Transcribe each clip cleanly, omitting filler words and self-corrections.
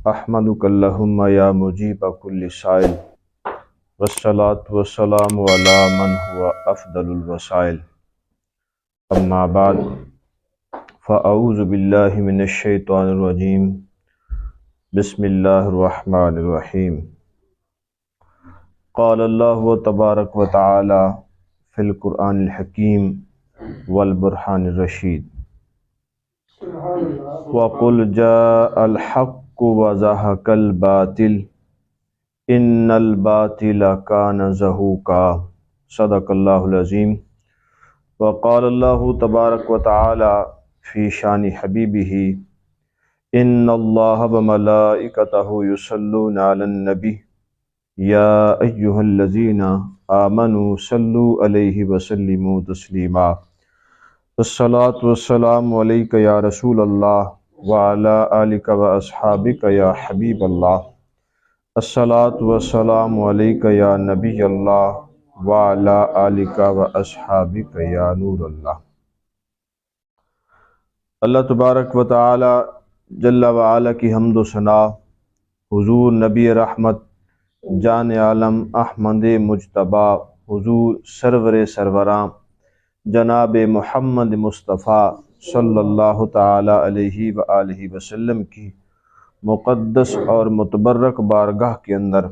احمدک اللہم یا مجیب کل سائل والصلاة والسلام علی من هو افضل الوسائل اما بعد فاعوذ باللہ من الشیطان الرجیم بسم اللہ الرحمن الرحیم قال اللہ تبارک و تعالی فی القرآن الحکیم والبرہان الرشید وَقُلْ جَاءَ الْحَقُّ وَزَهَقَ الْبَاطِلُ إِنَّ الْبَاطِلَ كَانَ زَهُوقًا صدق اللہ العظیم۔ وقال اللہ تبارک و تعالی فی شان حبیبہ ان اللہ وملائکتہ یصلون علی النبی یا ایہا الذین آمنوا صلوا علیہ وسلموا تسلیما۔ الصلاۃ والسلام علیک یا رسول اللہ وعلی آلک واصحابک یا حبیب اللہ۔ الصلاۃ والسلام علیک یا نبی اللہ وعلی آلک واصحابک یا نور اللہ۔ اللہ تبارک و تعالی جل وعلا کی حمد و ثنا حضور نبی رحمت جان عالم احمد مجتبیٰ حضور سرور سروراں جناب محمد مصطفیٰ صلی اللہ تعالی علیہ وآلہ وسلم کی مقدس اور متبرک بارگاہ کے اندر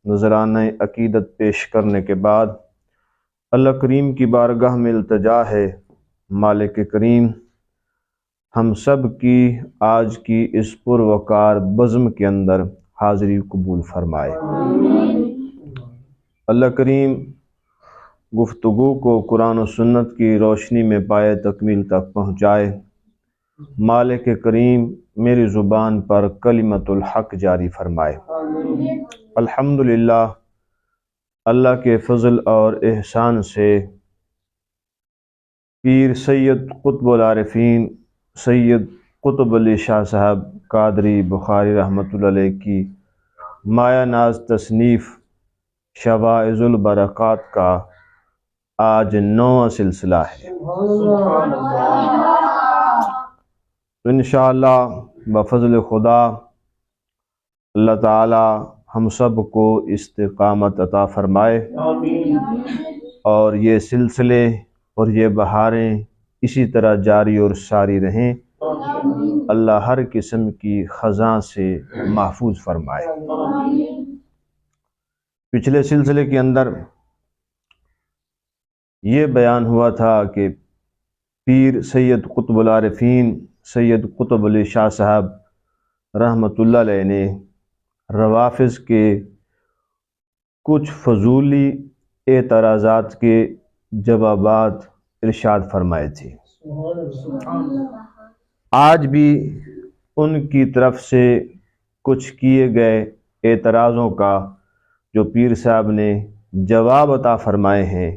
نذرانہ عقیدت پیش کرنے کے بعد اللہ کریم کی بارگاہ میں التجا ہے مالک کریم ہم سب کی آج کی اس پروقار بزم کے اندر حاضری قبول فرمائے۔ اللہ کریم گفتگو کو قرآن و سنت کی روشنی میں پائے تکمیل تک پہنچائے۔ مالک کریم میری زبان پر کلمت الحق جاری فرمائے۔ الحمدللہ اللہ کے فضل اور احسان سے پیر سید قطب العارفین سید قطب علی شاہ صاحب قادری بخاری رحمۃ اللہ علیہ کی مایہ ناز تصنیف شواعظ البرکات کا آج 9واں سلسلہ ہے۔ تو انشاءاللہ بفضل خدا اللہ تعالی ہم سب کو استقامت عطا فرمائے اور یہ سلسلے اور یہ بہاریں اسی طرح جاری اور ساری رہیں۔ اللہ ہر قسم کی خزاں سے محفوظ فرمائے۔ پچھلے سلسلے کے اندر یہ بیان ہوا تھا کہ پیر سید قطب العارفین سید قطب علی شاہ صاحب رحمۃ اللہ علیہ نے روافض کے کچھ فضولی اعتراضات کے جوابات ارشاد فرمائے تھے۔ آج بھی ان کی طرف سے کچھ کیے گئے اعتراضوں کا جو پیر صاحب نے جواب عطا فرمائے ہیں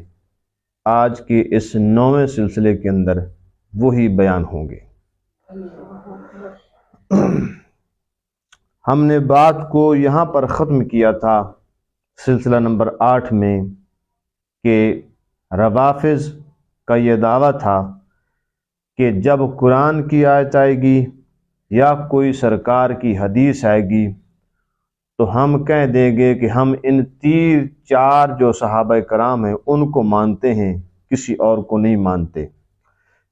آج کے اس 9ویں سلسلے کے اندر وہی بیان ہوں گے۔ ہم نے بات کو یہاں پر ختم کیا تھا سلسلہ نمبر 8 میں کہ روافض کا یہ دعویٰ تھا کہ جب قرآن کی آیت آئے گی یا کوئی سرکار کی حدیث آئے گی تو ہم کہہ دیں گے کہ ہم ان 4 جو صحابہ کرام ہیں ان کو مانتے ہیں، کسی اور کو نہیں مانتے۔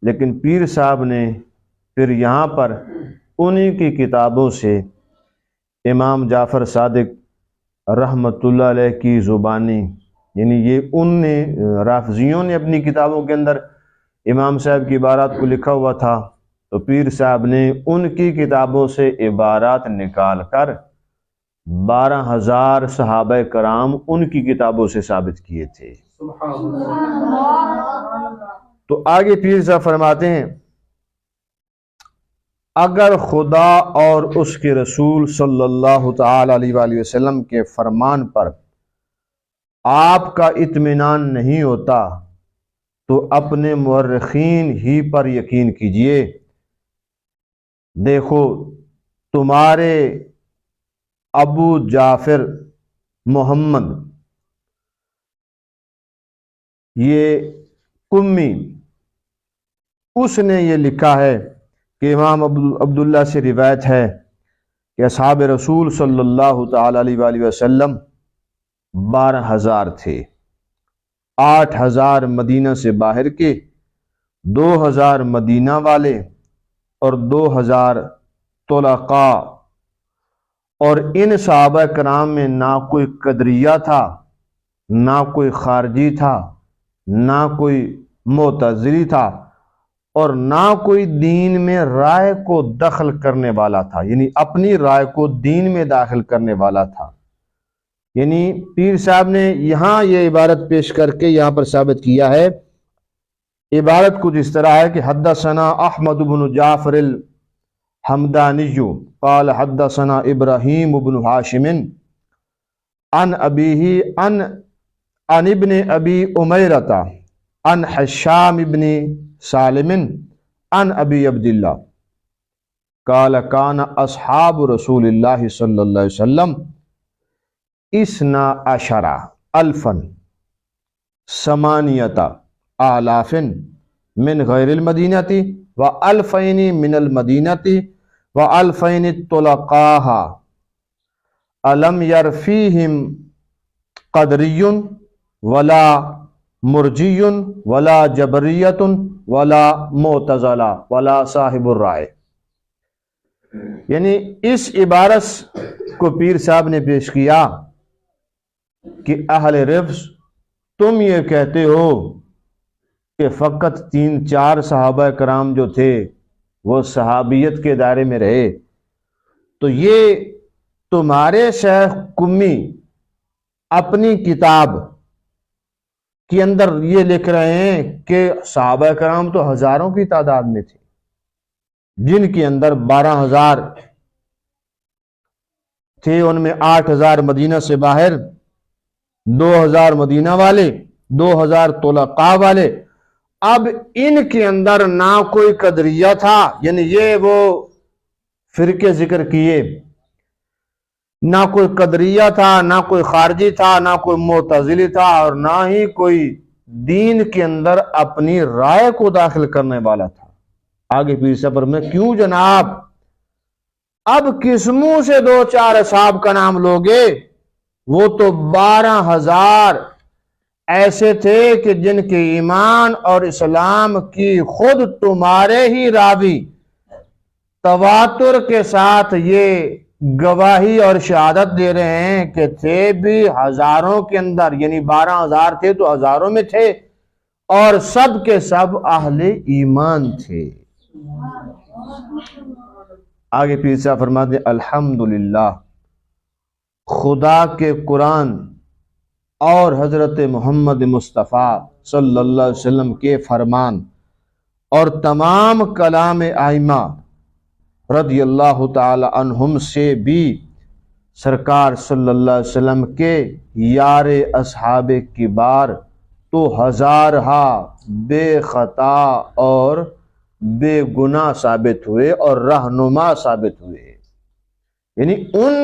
لیکن پیر صاحب نے پھر یہاں پر انہی کی کتابوں سے امام جعفر صادق رحمۃ اللہ علیہ کی زبانی یعنی یہ ان نے رافضیوں نے اپنی کتابوں کے اندر امام صاحب کی عبارات کو لکھا ہوا تھا، تو پیر صاحب نے ان کی کتابوں سے عبارات نکال کر 12,000 صحابہ کرام ان کی کتابوں سے ثابت کیے تھے۔ تو آگے پیر صاحب فرماتے ہیں اگر خدا اور اس کے رسول صلی اللہ تعالی علیہ وآلہ وسلم کے فرمان پر آپ کا اطمینان نہیں ہوتا تو اپنے مورخین ہی پر یقین کیجئے۔ دیکھو تمہارے ابو جعفر محمد یہ قمی اس نے یہ لکھا ہے کہ امام عبداللہ سے روایت ہے کہ اصحاب رسول صلی اللہ تعالی علیہ وآلہ وسلم 12,000 تھے، 8,000 مدینہ سے باہر کے، 2,000 مدینہ والے اور 2,000 طلقاء، اور ان صحابہ کرام میں نہ کوئی قدریہ تھا، نہ کوئی خارجی تھا، نہ کوئی معتزلی تھا، اور نہ کوئی دین میں رائے کو دخل کرنے والا تھا، یعنی اپنی رائے کو دین میں داخل کرنے والا تھا۔ یعنی پیر صاحب نے یہاں یہ عبارت پیش کر کے یہاں پر ثابت کیا ہے، عبارت کچھ اس طرح ہے کہ حدثنا احمد بن جعفر الحمدانی قال حدثنا ابراہیم بن ہاشم عن ابیہ عن ابن ابی امیرۃ عن حشام بن سالم عن ابی عبداللہ قال کان اصحاب رسول اللہ صلی اللہ علیہ وسلم 12,000 8,000 من غیر المدینہ و2000 من المدینہ و2000 طلقاء علم یرفیہم قدری ولا مرجی ولا جبریت ولا معتزلہ ولا صاحب الرائے۔ یعنی اس عبارت کو پیر صاحب نے پیش کیا کہ اہل رفض تم یہ کہتے ہو کہ فقط 3-4 صحابہ کرام جو تھے وہ صحابیت کے دائرے میں رہے، تو یہ تمہارے شیخ قمی اپنی کتاب کے اندر یہ لکھ رہے ہیں کہ صحابہ کرام تو ہزاروں کی تعداد میں تھے، جن کے اندر 12,000 تھے، ان میں 8,000 مدینہ سے باہر، 2,000 مدینہ والے، 2,000 طلقاء والے۔ اب ان کے اندر نہ کوئی قدریہ تھا، یعنی یہ وہ فرقے ذکر کیے، نہ کوئی قدریہ تھا، نہ کوئی خارجی تھا، نہ کوئی معتزلی تھا، اور نہ ہی کوئی دین کے اندر اپنی رائے کو داخل کرنے والا تھا۔ آگے پیر سفر میں کیوں جناب اب کس منہ سے 2-4 اصحاب کا نام لوگے؟ وہ تو 12,000 ایسے تھے کہ جن کے ایمان اور اسلام کی خود تمہارے ہی راوی تواتر کے ساتھ یہ گواہی اور شہادت دے رہے ہیں کہ تھے بھی ہزاروں کے اندر، یعنی 12,000 تھے تو ہزاروں میں تھے، اور سب کے سب اہل ایمان تھے۔ آگے پیر صاحب فرماتے ہیں الحمدللہ، خدا کے قرآن اور حضرت محمد مصطفیٰ صلی اللہ علیہ وسلم کے فرمان اور تمام کلام ائمہ رضی اللہ تعالی عنہم سے بھی سرکار صلی اللہ علیہ وسلم کے یار اصحاب کبار تو ہزارہا بے خطا اور بے گناہ ثابت ہوئے اور رہنما ثابت ہوئے۔ یعنی ان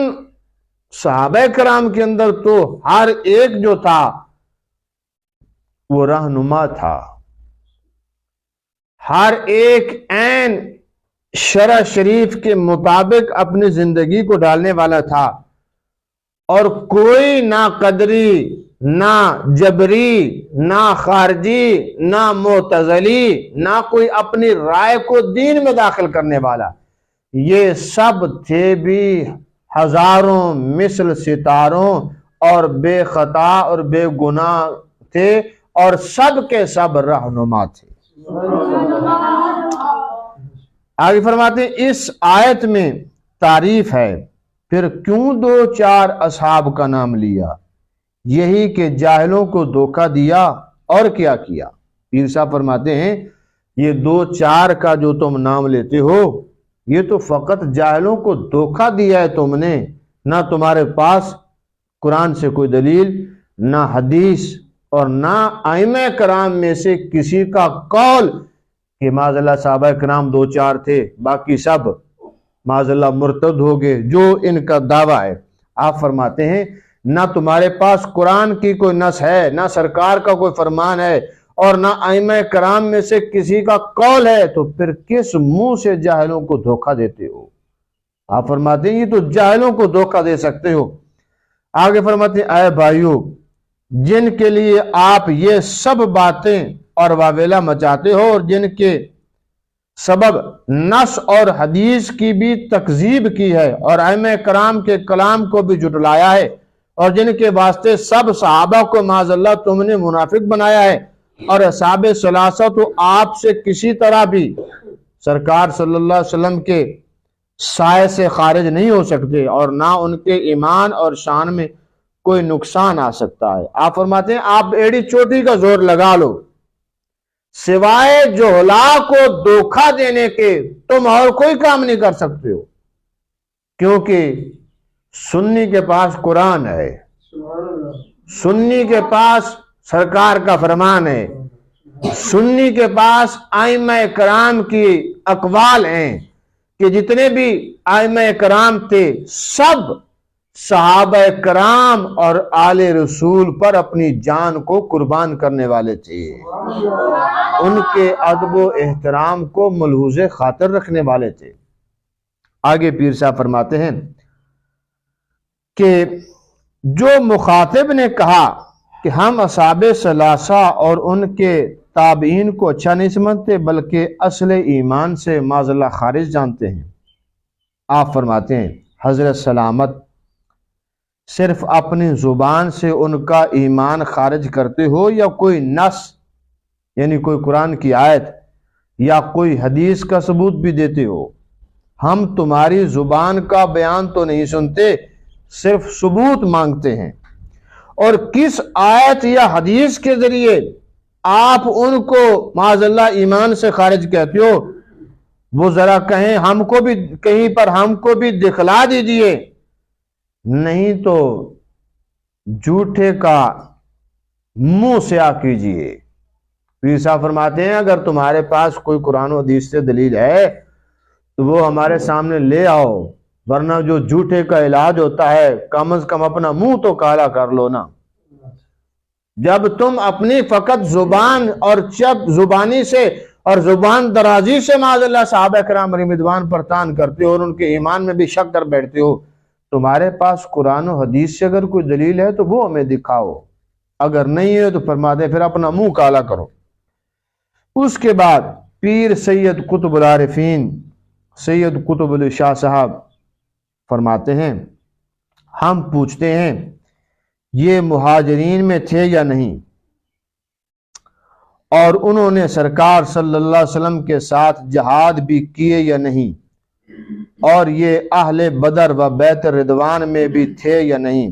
صحابہ کرام کے اندر تو ہر ایک جو تھا وہ رہنما تھا، ہر ایک عین شرع شریف کے مطابق اپنی زندگی کو ڈالنے والا تھا، اور کوئی نہ قدری، نہ جبری، نہ خارجی، نہ معتزلی، نہ کوئی اپنی رائے کو دین میں داخل کرنے والا، یہ سب تھے بھی ہزاروں مثل ستاروں اور بے خطا اور بے گناہ تھے، اور سب کے سب رہنما تھے۔ آگے فرماتے ہیں اس آیت میں تعریف ہے، پھر کیوں 2-4 اصحاب کا نام لیا؟ یہی کہ جاہلوں کو دھوکہ دیا اور کیا کیا؟ پیر صاحب فرماتے ہیں یہ 2-4 کا جو تم نام لیتے ہو یہ تو فقط جاہلوں کو دھوکہ دیا ہے تم نے، نہ تمہارے پاس قرآن سے کوئی دلیل، نہ حدیث، اور نہ ائمہ کرام میں سے کسی کا قول کہ معاذ اللہ صحابہ کرام 2-4 تھے، باقی سب معاذ اللہ مرتد ہو گئے، جو ان کا دعویٰ ہے۔ آپ فرماتے ہیں نہ تمہارے پاس قرآن کی کوئی نص ہے، نہ سرکار کا کوئی فرمان ہے، اور نہ ائمہ کرام میں سے کسی کا قول ہے، تو پھر کس منہ سے جاہلوں کو دھوکہ دیتے ہو؟ آپ فرماتے ہیں یہ تو جاہلوں کو دھوکہ دے سکتے ہو۔ آگے فرماتے ہیں اے بھائیو، جن کے لیے آپ یہ سب باتیں اور واویلا مچاتے ہو اور جن کے سبب نص اور حدیث کی بھی تکذیب کی ہے اور ائمہ کرام کے کلام کو بھی جھٹلایا ہے اور جن کے واسطے سب صحابہ کو معاذ اللہ تم نے منافق بنایا ہے، اور اصحاب ثلاثہ تو آپ سے کسی طرح بھی سرکار صلی اللہ علیہ وسلم کے سائے سے خارج نہیں ہو سکتے اور نہ ان کے ایمان اور شان میں کوئی نقصان آ سکتا ہے۔ آپ فرماتے ہیں آپ ایڑی چوٹی کا زور لگا لو، سوائے جہلا کو دھوکہ دینے کے تم اور کوئی کام نہیں کر سکتے ہو، کیونکہ سنی کے پاس قرآن ہے، سنی کے پاس سرکار کا فرمان ہے، سنی کے پاس ائمہ کرام کی اقوال ہیں کہ جتنے بھی ائمہ کرام تھے سب صحابہ کرام اور آل رسول پر اپنی جان کو قربان کرنے والے تھے، ان کے ادب و احترام کو ملحوظ خاطر رکھنے والے تھے۔ آگے پیر صاحب فرماتے ہیں کہ جو مخاطب نے کہا کہ ہم اصحاب ثلاثہ اور ان کے تابعین کو اچھا نہیں سمجھتے بلکہ اصل ایمان سے معاذ اللہ خارج جانتے ہیں، آپ فرماتے ہیں حضرت سلامت صرف اپنی زبان سے ان کا ایمان خارج کرتے ہو یا کوئی نص یعنی کوئی قرآن کی آیت یا کوئی حدیث کا ثبوت بھی دیتے ہو؟ ہم تمہاری زبان کا بیان تو نہیں سنتے، صرف ثبوت مانگتے ہیں، اور کس آیت یا حدیث کے ذریعے آپ ان کو معاذ اللہ ایمان سے خارج کہتے ہو وہ ذرا کہیں، ہم کو بھی کہیں پر ہم کو بھی دکھلا دیجئے، نہیں تو جھوٹے کا منہ سیاہ کیجئے۔ پیر صاحب فرماتے ہیں اگر تمہارے پاس کوئی قرآن و حدیث سے دلیل ہے تو وہ ہمارے سامنے لے آؤ، ورنہ جو جھوٹے کا علاج ہوتا ہے کم از کم اپنا منہ تو کالا کر لو نا۔ جب تم اپنی فقط زبان اور جب زبانی سے اور زبان درازی سے معاذ اللہ صحابہ کرام رضوان پر تان کرتے ہو اور ان کے ایمان میں بھی شک کر بیٹھتے ہو، تمہارے پاس قرآن و حدیث سے اگر کوئی دلیل ہے تو وہ ہمیں دکھاؤ، اگر نہیں ہے تو فرماتے پھر اپنا منہ کالا کرو۔ اس کے بعد پیر سید قطب العارفین سید قطب علی شاہ صاحب فرماتے ہیں ہم پوچھتے ہیں یہ مہاجرین میں تھے یا نہیں، اور انہوں نے سرکار صلی اللہ علیہ وسلم کے ساتھ جہاد بھی کیے یا نہیں، اور یہ اہل بدر و بیت رضوان میں بھی تھے یا نہیں،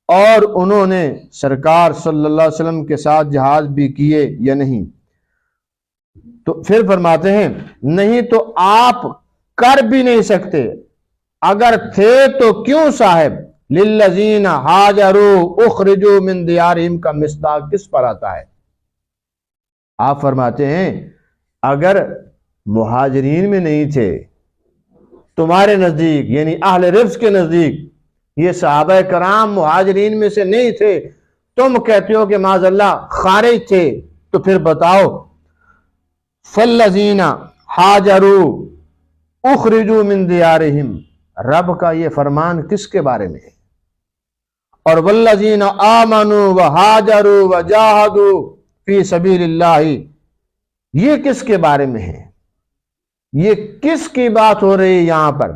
اور انہوں نے سرکار صلی اللہ علیہ وسلم کے ساتھ جہاد بھی کیے یا نہیں؟ تو پھر فرماتے ہیں نہیں تو آپ کر بھی نہیں سکتے، اگر تھے تو کیوں صاحب للذین ہاجروا اخرجوا من دیارہم کا مصداق کس پر آتا ہے؟ آپ فرماتے ہیں اگر مہاجرین میں نہیں تھے تمہارے نزدیک یعنی اہل رفض کے نزدیک، یہ صحابہ کرام مہاجرین میں سے نہیں تھے، تم کہتے ہو کہ معاذ اللہ خارج تھے، تو پھر بتاؤ فالذین ہاجروا اخرجوا من دیارہم، رب کا یہ فرمان کس کے بارے میں ہے؟ اور والذین آمنوا وہاجروا وجاہدوا فی سبیل اللہ، یہ کس کے بارے میں ہے؟ یہ کس کی بات ہو رہی ہے یہاں پر؟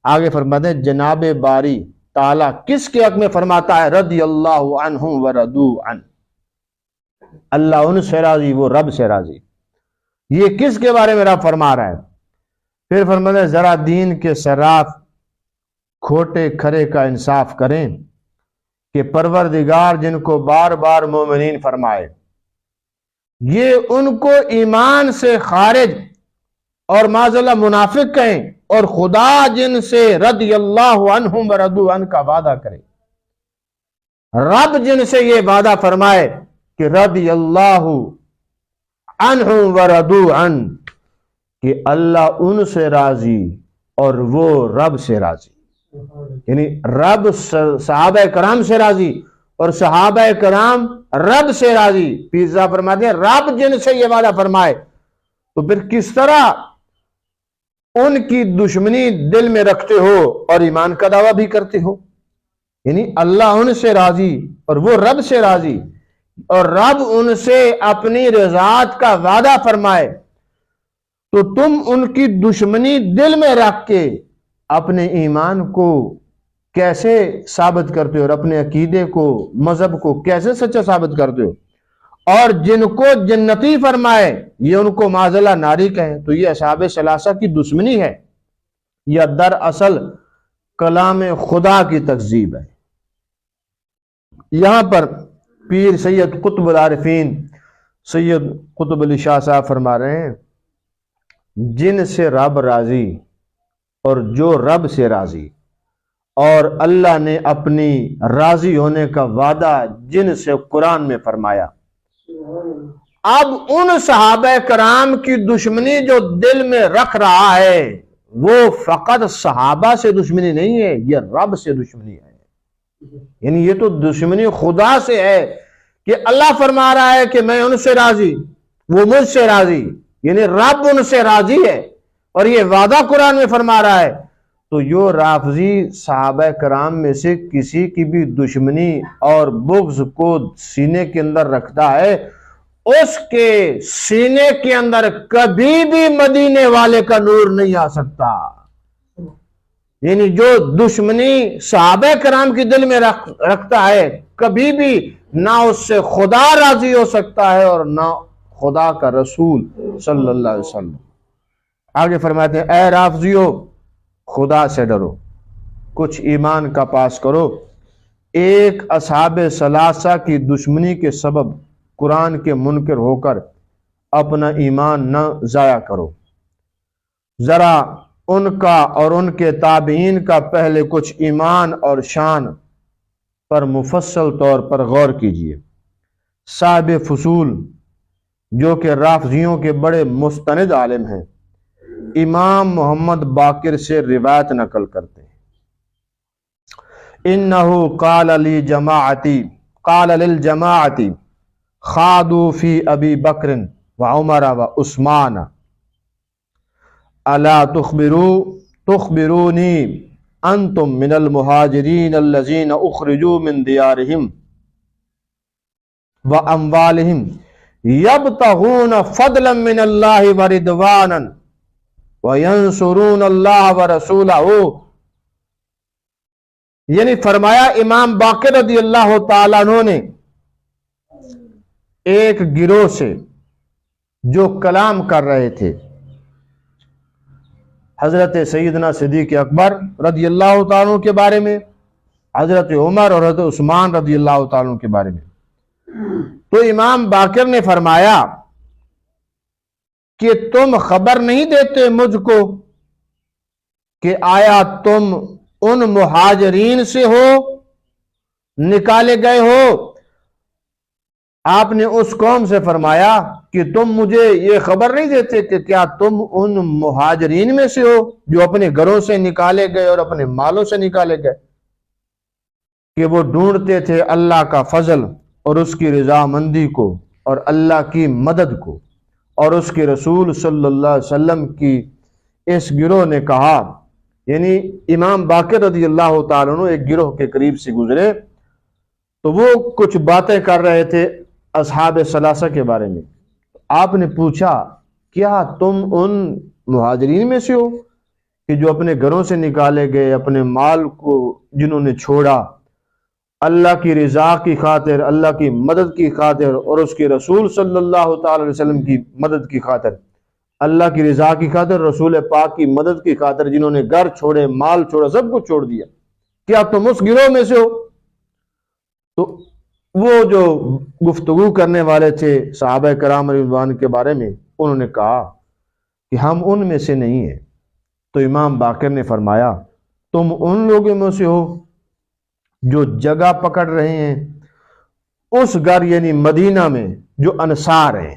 آگے فرماتے ہیں جناب باری تعالیٰ کس کے حق میں فرماتا ہے رضی اللہ عنہم ورضوا عنہ، اللہ ان سے راضی وہ رب سے راضی، یہ کس کے بارے میں رب فرما رہا ہے؟ پھر فرماتے ہیں ذرا دین کے صراف کھوٹے کھرے کا انصاف کریں کہ پروردگار جن کو بار بار مومنین فرمائے، یہ ان کو ایمان سے خارج اور معاذ اللہ منافق کہیں، اور خدا جن سے رضی اللہ عنہم ورضوا عنہ کا وعدہ کرے، رب جن سے یہ وعدہ فرمائے کہ رضی اللہ عنہم ورضوا عنہ، کہ اللہ ان سے راضی اور وہ رب سے راضی، یعنی رب صحابہ کرام سے راضی اور صحابہ کرام رب سے راضی۔ پیزا فرماتے ہیں رب جن سے یہ وعدہ فرمائے، تو پھر کس طرح ان کی دشمنی دل میں رکھتے ہو اور ایمان کا دعویٰ بھی کرتے ہو، یعنی اللہ ان سے راضی اور وہ رب سے راضی، اور رب ان سے اپنی رضاعت کا وعدہ فرمائے، تو تم ان کی دشمنی دل میں رکھ کے اپنے ایمان کو کیسے ثابت کرتے ہو اور اپنے عقیدے کو، مذہب کو کیسے سچا ثابت کرتے ہو؟ اور جن کو جنتی فرمائے یہ ان کو معاذ اللہ ناری کہیں، تو یہ اصحاب ثلاثہ کی دشمنی ہے یا دراصل کلام خدا کی تکذیب ہے؟ یہاں پر پیر سید قطب العارفین سید قطب علی شاہ صاحب فرما رہے ہیں، جن سے رب راضی اور جو رب سے راضی، اور اللہ نے اپنی راضی ہونے کا وعدہ جن سے قرآن میں فرمایا، اب ان صحابہ کرام کی دشمنی جو دل میں رکھ رہا ہے وہ فقط صحابہ سے دشمنی نہیں ہے، یہ رب سے دشمنی ہے، یعنی یہ تو دشمنی خدا سے ہے کہ اللہ فرما رہا ہے کہ میں ان سے راضی، وہ مجھ سے راضی، یعنی رب ان سے راضی ہے اور یہ وعدہ قرآن میں فرما رہا ہے۔ تو جو رافضی صحابہ کرام میں سے کسی کی بھی دشمنی اور بغض کو سینے کے اندر رکھتا ہے، اس کے سینے کے اندر کبھی بھی مدینے والے کا نور نہیں آ سکتا، یعنی جو دشمنی صحابہ کرام کی دل میں رکھتا ہے کبھی بھی نہ اس سے خدا راضی ہو سکتا ہے اور نہ خدا کا رسول صلی اللہ علیہ وسلم۔ آگے فرماتے ہیں، اے رافضیو خدا سے ڈرو، کچھ ایمان کا پاس کرو، ایک اصحاب ثلاثہ کی دشمنی کے سبب قرآن کے منکر ہو کر اپنا ایمان نہ ضائع کرو، ذرا ان کا اور ان کے تابعین کا پہلے کچھ ایمان اور شان پر مفصل طور پر غور کیجیے۔ صاحب فصول جو کہ رافضیوں کے بڑے مستند عالم ہیں، امام محمد باقر سے روایت نقل کرتے ہیں، انہو قال للجماعتی خادوا فی ابی بکر وعمر وعثمان الا تخبرونی انتم من المہاجرین الذین اخرجوا من دیارہم واموالہم یبتغون فضلا من اللہ ورضوانا وینصرون اللہ ورسولہ، یعنی فرمایا امام باقر رضی اللہ تعالیٰ عنہ نے ایک گروہ سے جو کلام کر رہے تھے حضرت سیدنا صدیق اکبر رضی اللہ تعالیٰ عنہ کے بارے میں، حضرت عمر اور حضرت عثمان رضی اللہ تعالیٰ عنہ کے بارے میں، تو امام باقر نے فرمایا کہ تم خبر نہیں دیتے مجھ کو کہ آیا تم ان مہاجرین سے ہو نکالے گئے ہو؟ آپ نے اس قوم سے فرمایا کہ تم مجھے یہ خبر نہیں دیتے کہ کیا تم ان مہاجرین میں سے ہو جو اپنے گھروں سے نکالے گئے اور اپنے مالوں سے نکالے گئے، کہ وہ ڈھونڈتے تھے اللہ کا فضل اور اس کی رضامندی کو اور اللہ کی مدد کو، اور اس کے رسول صلی اللہ علیہ وسلم کی۔ اس گروہ نے کہا، یعنی امام باقر رضی اللہ تعالیٰ عنہ ایک گروہ کے قریب سے گزرے تو وہ کچھ باتیں کر رہے تھے اصحاب ثلاثہ کے بارے میں۔ آپ نے پوچھا کیا تم ان مہاجرین میں سے ہو کہ جو اپنے گھروں سے نکالے گئے، اپنے مال کو جنہوں نے چھوڑا اللہ کی رضا کی خاطر، اللہ کی مدد کی خاطر اور اس کے رسول صلی اللہ تعالی علیہ وسلم کی مدد کی خاطر، اللہ کی رضا کی خاطر، رسول پاک کی مدد کی خاطر جنہوں نے گھر چھوڑے، مال چھوڑا، سب کچھ چھوڑ دیا، کیا تم اس گروہ میں سے ہو؟ تو وہ جو گفتگو کرنے والے تھے صحابہ کرام رضوان کے بارے میں، انہوں نے کہا کہ ہم ان میں سے نہیں ہیں۔ تو امام باقر نے فرمایا تم ان لوگوں میں سے ہو جو جگہ پکڑ رہے ہیں اس گھر یعنی مدینہ میں جو انصار ہیں،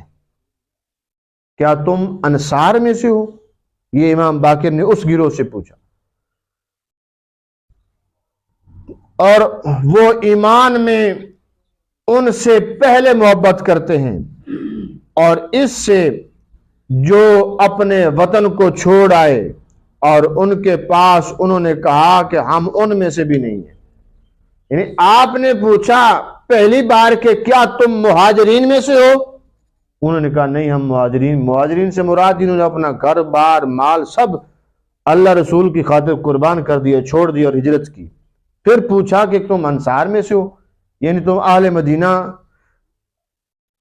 کیا تم انصار میں سے ہو؟ یہ امام باقر نے اس گروہ سے پوچھا، اور وہ ایمان میں ان سے پہلے محبت کرتے ہیں، اور اس سے جو اپنے وطن کو چھوڑ آئے اور ان کے پاس انہوں نے کہا کہ ہم ان میں سے بھی نہیں ہیں. یعنی آپ نے پوچھا پہلی بار کہ کیا تم مہاجرین میں سے ہو؟ انہوں نے کہا نہیں ہم مہاجرین سے مراد جنہوں نے اپنا گھر بار مال سب اللہ رسول کی خاطر قربان کر دیا، چھوڑ دیا اور ہجرت کی. پھر پوچھا کہ تم انصار میں سے ہو، یعنی تم اہل مدینہ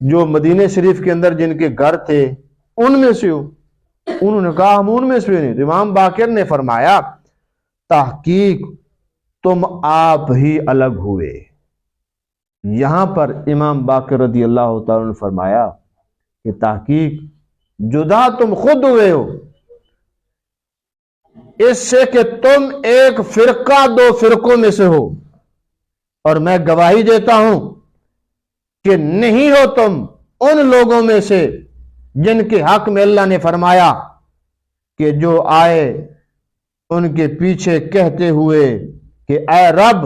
جو مدینہ شریف کے اندر جن کے گھر تھے ان میں سے ہو؟ انہوں نے کہا ہم ان میں سے نہیں. تو امام باقر نے فرمایا تحقیق تم آپ ہی الگ ہوئے. یہاں پر امام باقر رضی اللہ تعالیٰ نے فرمایا کہ تحقیق جدا تم خود ہوئے ہو اس سے کہ تم ایک فرقہ دو فرقوں میں سے ہو، اور میں گواہی دیتا ہوں کہ نہیں ہو تم ان لوگوں میں سے جن کے حق میں اللہ نے فرمایا کہ جو آئے ان کے پیچھے کہتے ہوئے کہ اے رب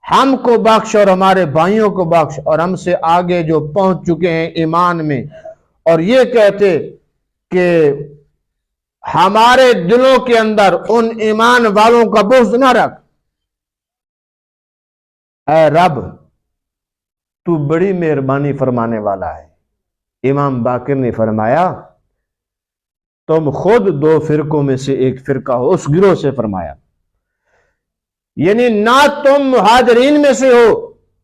ہم کو بخش اور ہمارے بھائیوں کو بخش، اور ہم سے آگے جو پہنچ چکے ہیں ایمان میں، اور یہ کہتے کہ ہمارے دلوں کے اندر ان ایمان والوں کا بغض نہ رکھ. اے رب تو بڑی مہربانی فرمانے والا ہے. امام باقر نے فرمایا تم خود دو فرقوں میں سے ایک فرقہ ہو، اس گروہ سے فرمایا. یعنی نہ تم مہاجرین میں سے ہو.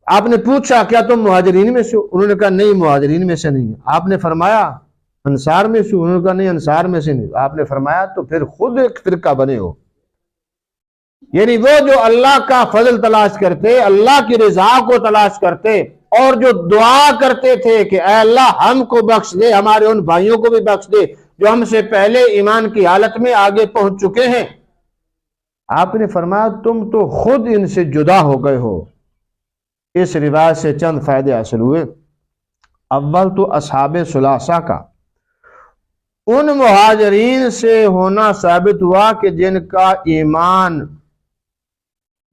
آپ نے پوچھا کیا تم مہاجرین میں سے ہو؟ انہوں نے کہا نہیں مہاجرین میں سے نہیں. آپ نے فرمایا انصار میں سے؟ انہوں نے کہا نہیں انصار میں سے نہیں. آپ نے فرمایا تو پھر خود ایک فرقہ بنے ہو. یعنی وہ جو اللہ کا فضل تلاش کرتے، اللہ کی رضا کو تلاش کرتے، اور جو دعا کرتے تھے کہ اے اللہ ہم کو بخش دے، ہمارے ان بھائیوں کو بھی بخش دے جو ہم سے پہلے ایمان کی حالت میں آگے پہنچ چکے ہیں. آپ نے فرمایا تم تو خود ان سے جدا ہو گئے ہو. اس روایت سے چند فائدے حاصل ہوئے. اول تو اصحاب ثلاثہ کا ان مہاجرین سے ہونا ثابت ہوا کہ جن کا ایمان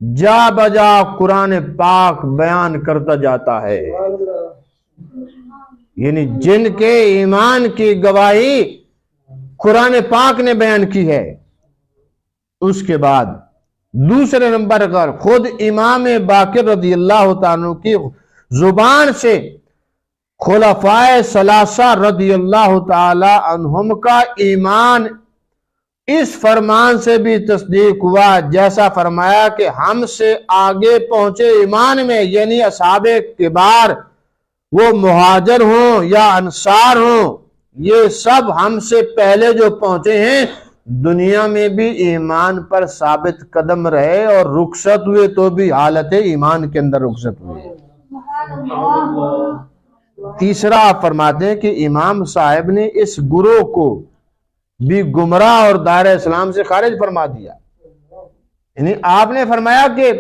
جا بجا قرآن پاک بیان کرتا جاتا ہے، یعنی جن کے ایمان کی گواہی قرآن پاک نے بیان کی ہے. اس کے بعد دوسرے نمبر پر خود امام باقر رضی اللہ تعالیٰ کی زبان سے خلفائے ثلاثہ رضی اللہ تعالی عنہم کا ایمان اس فرمان سے بھی تصدیق ہوا جیسا فرمایا کہ ہم سے آگے پہنچے ایمان میں، یعنی اصحاب کبار وہ مہاجر ہوں یا انصار ہوں، یہ سب ہم سے پہلے جو پہنچے ہیں دنیا میں بھی ایمان پر ثابت قدم رہے اور رخصت ہوئے تو بھی حالت ایمان کے اندر رخصت ہوئے. تیسرا آپ فرماتے ہیں کہ امام صاحب نے اس گروہ کو بھی گمراہ اور دائرہ اسلام سے خارج فرما دیا. یعنی آپ نے فرمایا کہ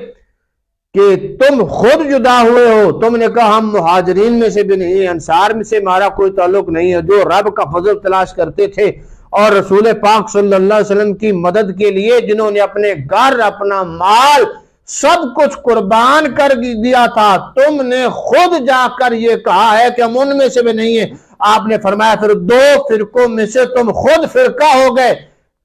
تم خود جدا ہوئے ہو. تم نے کہا ہم مہاجرین میں سے بھی نہیں، انصار میں سے ہمارا کوئی تعلق نہیں ہے، جو رب کا فضل تلاش کرتے تھے اور رسول پاک صلی اللہ علیہ وسلم کی مدد کے لیے جنہوں نے اپنے گھر اپنا مال سب کچھ قربان کر دیا تھا، تم نے خود جا کر یہ کہا ہے کہ ہم ان میں سے بھی نہیں ہیں. آپ نے فرمایا پھر دو فرقوں میں سے تم خود فرقہ ہو گئے،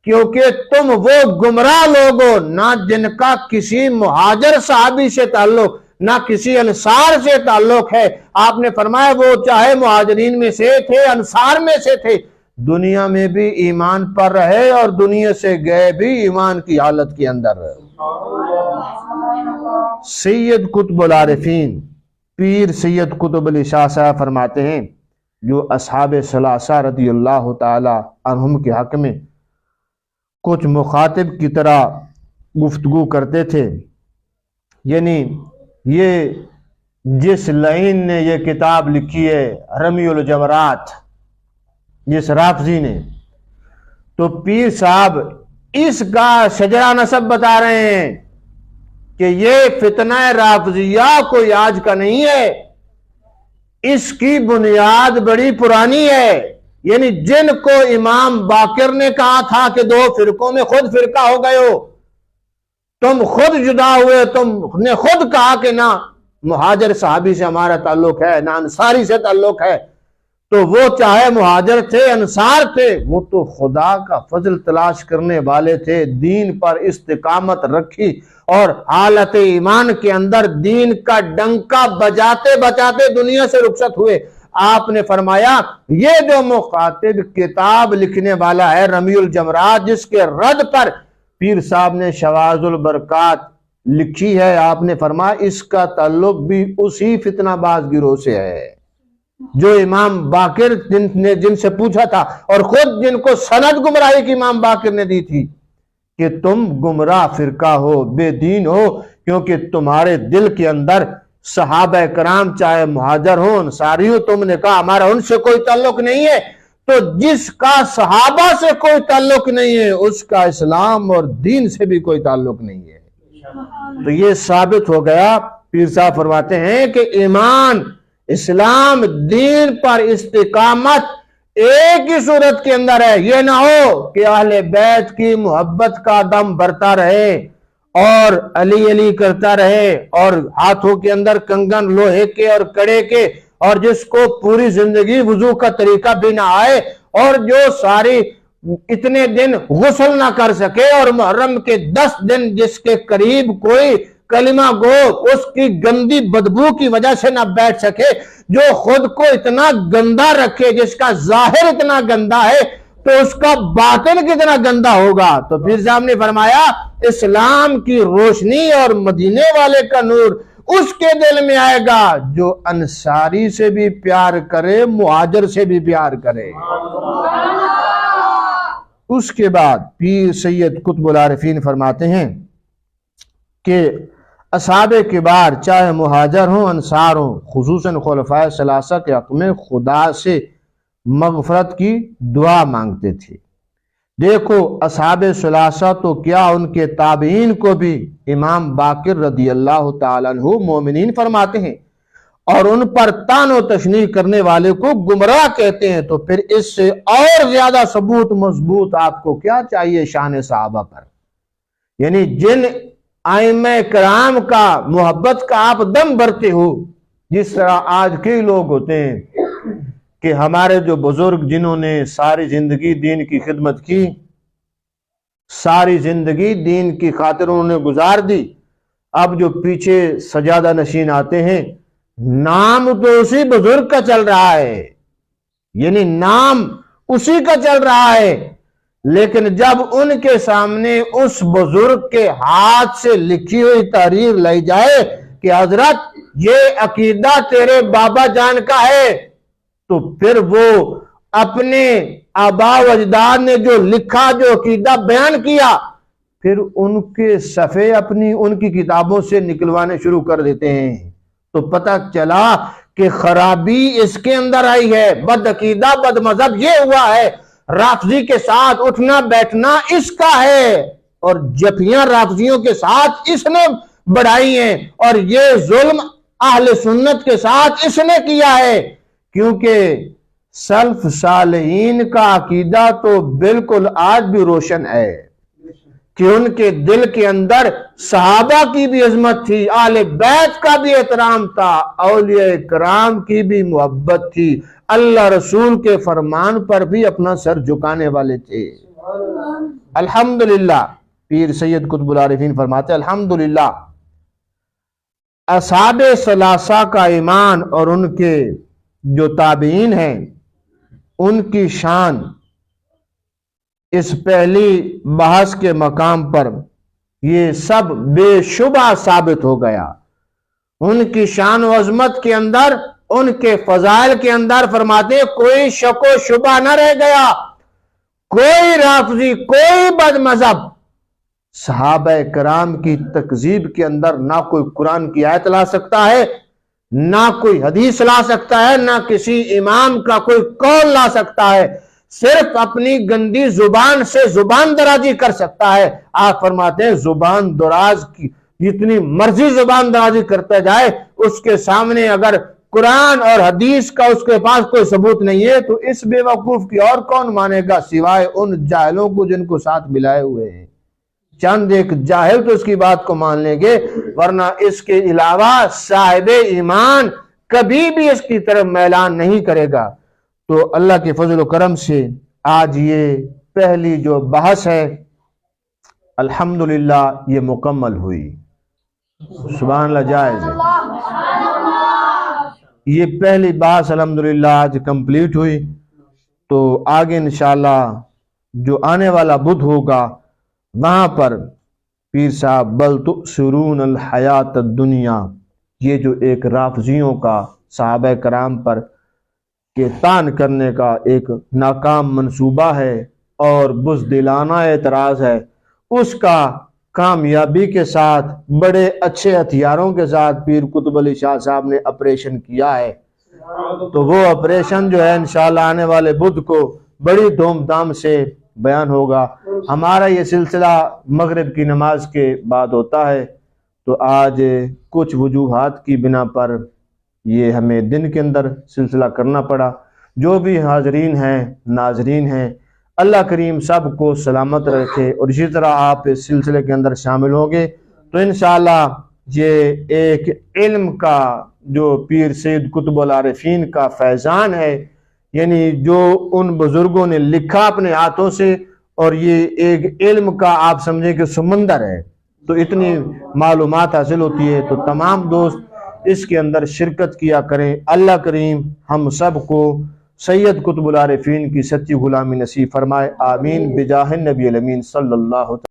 کیونکہ تم وہ گمراہ لوگ ہو نہ جن کا کسی مہاجر صحابی سے تعلق نہ کسی انصار سے تعلق ہے. آپ نے فرمایا وہ چاہے مہاجرین میں سے تھے انصار میں سے تھے، دنیا میں بھی ایمان پر رہے اور دنیا سے گئے بھی ایمان کی حالت کے اندر رہے. سید قطب العارفین پیر سید قطب علی شاہ صاحب فرماتے ہیں جو اصحاب ثلاثہ رضی اللہ تعالی عنہم کے حق میں کچھ مخاطب کی طرح گفتگو کرتے تھے، یعنی یہ جس لائن نے یہ کتاب لکھی ہے رمی الجمرات جس رافضی نے، تو پیر صاحب اس کا شجرہ نسب بتا رہے ہیں کہ یہ فتنہ رافضیہ کوئی آج کا نہیں ہے، اس کی بنیاد بڑی پرانی ہے. یعنی جن کو امام باقر نے کہا تھا کہ دو فرقوں میں خود فرقہ ہو گئے ہو، تم خود جدا ہوئے، تم نے خود کہا کہ نہ مہاجر صحابی سے ہمارا تعلق ہے نہ انصاری سے تعلق ہے، تو وہ چاہے مہاجر تھے انصار تھے، وہ تو خدا کا فضل تلاش کرنے والے تھے، دین پر استقامت رکھی اور حالت ایمان کے اندر دین کا ڈنکا بجاتے بجاتے دنیا سے رخصت ہوئے۔ آپ نے فرمایا یہ جو مخاطب کتاب لکھنے والا ہے رمی الجمرات، جس کے رد پر پیر صاحب نے شواذ البرکات لکھی ہے، آپ نے فرمایا اس کا تعلق بھی اسی فتنہ باز گروہ سے ہے جو امام باقر نے جن سے پوچھا تھا، اور خود جن کو سند گمراہی کی امام باقر نے دی تھی کہ تم گمراہ فرقہ ہو، بے دین ہو، کیونکہ تمہارے دل کے اندر صحابہ کرام چاہے مہاجر ہوں انصاری ہو، تم نے کہا ہمارا ان سے کوئی تعلق نہیں ہے۔ تو جس کا صحابہ سے کوئی تعلق نہیں ہے اس کا اسلام اور دین سے بھی کوئی تعلق نہیں ہے۔ تو یہ ثابت ہو گیا، پیر صاحب فرماتے ہیں کہ ایمان، اسلام، دین پر استقامت ایک ہی صورت کے اندر ہے، یہ نہ ہو کہ اہل بیت کی محبت کا دم بڑھتا رہے اور علی علی کرتا رہے اور ہاتھوں کے اندر کنگن لوہے کے اور کڑے کے، اور جس کو پوری زندگی وضو کا طریقہ بھی نہ آئے اور جو ساری اتنے دن غسل نہ کر سکے، اور محرم کے 10 دن جس کے قریب کوئی کلمہ گو اس کی گندی بدبو کی وجہ سے نہ بیٹھ سکے، جو خود کو اتنا گندا رکھے، جس کا ظاہر اتنا گندا ہے تو اس کا باطن کتنا گندا ہوگا۔ تو پھر صاحب نے فرمایا اسلام کی روشنی اور مدینے والے کا نور اس کے دل میں آئے گا جو انصاری سے بھی پیار کرے، مہاجر سے بھی پیار کرے۔ اس کے بعد پیر سید قطب العارفین فرماتے ہیں کہ اصحاب کبار چاہے مہاجر ہوں انصار ہوں، خصوصاً خلفائے ثلاثہ کے حق میں خدا سے مغفرت کی دعا مانگتے تھے۔ دیکھو اصحاب ثلاثہ تو کیا ان کے تابعین کو بھی امام باقر رضی اللہ تعالیٰ عنہ مومنین فرماتے ہیں، اور ان پر طعن و تشنیع کرنے والے کو گمراہ کہتے ہیں، تو پھر اس سے اور زیادہ ثبوت مضبوط آپ کو کیا چاہیے شان صحابہ پر؟ یعنی جن ائمہ کرام کا محبت کا آپ دم بھرتے ہو، جس طرح آج کے لوگ ہوتے ہیں کہ ہمارے جو بزرگ جنہوں نے ساری زندگی دین کی خدمت کی، ساری زندگی دین کی خاطر انہوں نے گزار دی، اب جو پیچھے سجادہ نشین آتے ہیں، نام تو اسی بزرگ کا چل رہا ہے، یعنی نام اسی کا چل رہا ہے، لیکن جب ان کے سامنے اس بزرگ کے ہاتھ سے لکھی ہوئی تحریر لائی جائے کہ حضرت یہ عقیدہ تیرے بابا جان کا ہے، تو پھر وہ اپنے آبا و اجداد نے جو لکھا، جو عقیدہ بیان کیا، پھر ان کے صفحے اپنی ان کی کتابوں سے نکلوانے شروع کر دیتے ہیں۔ تو پتہ چلا کہ خرابی اس کے اندر آئی ہے، بد عقیدہ بد مذہب یہ ہوا ہے، رافضی کے ساتھ اٹھنا بیٹھنا اس کا ہے، اور جفیاں رافضیوں کے ساتھ اس نے بڑھائی ہیں، اور یہ ظلم اہل سنت کے ساتھ اس نے کیا ہے، کیونکہ سلف صالحین کا عقیدہ تو بالکل آج بھی روشن ہے کہ ان کے دل کے اندر صحابہ کی بھی عظمت تھی، اہل بیت کا بھی احترام تھا، اولیاء کرام کی بھی محبت تھی، اللہ رسول کے فرمان پر بھی اپنا سر جھکانے والے تھے۔ الحمدللہ، پیر سید قطب العارفین فرماتے الحمدللہ اصحاب ثلاثہ کا ایمان اور ان کے جو تابعین ہیں ان کی شان اس پہلی بحث کے مقام پر یہ سب بے شبہ ثابت ہو گیا۔ ان کی شان و عظمت کے اندر، ان کے فضائل کے اندر فرماتے ہیں کوئی شک و شبہ نہ رہ گیا، کوئی رافضی، کوئی بد مذہب صحابہ کرام کی تکذیب کے اندر نہ کوئی قرآن کی آیت لا سکتا ہے، نہ کوئی حدیث لا سکتا ہے، نہ کسی امام کا کوئی قول لا سکتا ہے، صرف اپنی گندی زبان سے زبان درازی کر سکتا ہے۔ آپ فرماتے ہیں زبان دراز کی جتنی مرضی زبان درازی کرتا جائے، اس کے سامنے اگر قرآن اور حدیث کا اس کے پاس کوئی ثبوت نہیں ہے تو اس بے وقوف کی اور کون مانے گا سوائے ان جاہلوں کو جن کو ساتھ ملائے ہوئے ہیں۔ چند ایک جاہل تو اس کی بات کو مان لیں گے، ورنہ اس کے علاوہ صاحب ایمان کبھی بھی اس کی طرف میلان نہیں کرے گا۔ تو اللہ کے فضل و کرم سے آج یہ پہلی جو بحث ہے الحمدللہ یہ مکمل ہوئی. سبحان اللہ جائز ہے. یہ پہلی بحث الحمدللہ آج کمپلیٹ ہوئی. تو آگے انشاءاللہ جو آنے والا بدھ ہوگا وہاں پر پیر صاحب بل تؤثرون الحیات الدنیا، یہ جو ایک رافضیوں کا صحابہ کرام پر کہ طعن کرنے کا ایک ناکام منصوبہ ہے اور بزدلانہ اعتراض ہے، اس کا کامیابی کے ساتھ بڑے اچھے ہتھیاروں کے ساتھ پیر قطب علی شاہ صاحب نے آپریشن کیا ہے. تو وہ آپریشن جو ہے انشاءاللہ آنے والے بدھ کو بڑی دھوم دھام سے بیان ہوگا. ہمارا یہ سلسلہ مغرب کی نماز کے بعد ہوتا ہے، تو آج کچھ وجوہات کی بنا پر یہ ہمیں دن کے اندر سلسلہ کرنا پڑا. جو بھی حاضرین ہیں ناظرین ہیں اللہ کریم سب کو سلامت رکھے، اور اسی طرح آپ اس سلسلے کے اندر شامل ہوں گے تو انشاءاللہ یہ ایک علم کا جو پیر سید قطب العارفین کا فیضان ہے، یعنی جو ان بزرگوں نے لکھا اپنے ہاتھوں سے، اور یہ ایک علم کا آپ سمجھیں کہ سمندر ہے، تو اتنی معلومات حاصل ہوتی ہے. تو تمام دوست اس کے اندر شرکت کیا کریں. اللہ کریم ہم سب کو سید قطب العارفین کی سچی غلامی نصیب فرمائے. آمین بجاہ النبی الامین صلی اللہ